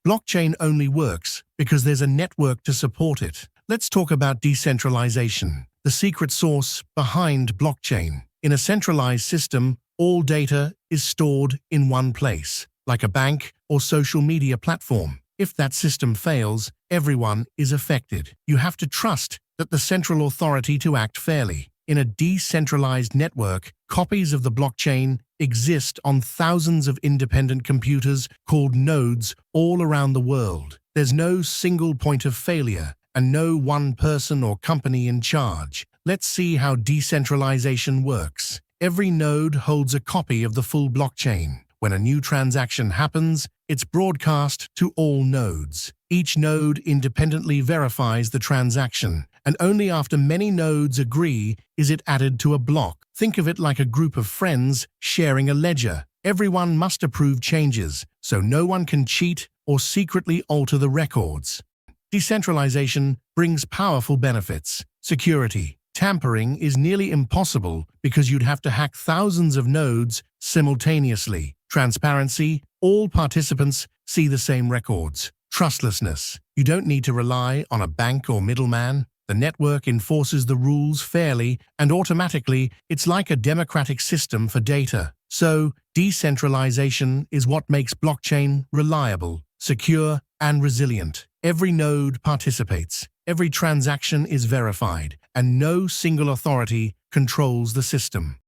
Blockchain only works because there's a network to support it. Let's talk about decentralization, the secret sauce behind blockchain. In a centralized system, all data is stored in one place, like a bank or social media platform. If that system fails, everyone is affected. You have to trust that the central authority to act fairly. In a decentralized network, copies of the blockchain exist on thousands of independent computers called nodes all around the world. There's no single point of failure and no one person or company in charge. Let's see how decentralization works. Every node holds a copy of the full blockchain. When a new transaction happens, it's broadcast to all nodes. Each node independently verifies the transaction, and only after many nodes agree is it added to a block. Think of it like a group of friends sharing a ledger. Everyone must approve changes, so no one can cheat or secretly alter the records. Decentralization brings powerful benefits. Security. Tampering is nearly impossible because you'd have to hack thousands of nodes simultaneously. Transparency. All participants see the same records. Trustlessness. You don't need to rely on a bank or middleman. The network enforces the rules fairly and automatically. It's like a democratic system for data. So, decentralization is what makes blockchain reliable, secure, and resilient. Every node participates, every transaction is verified, and no single authority controls the system.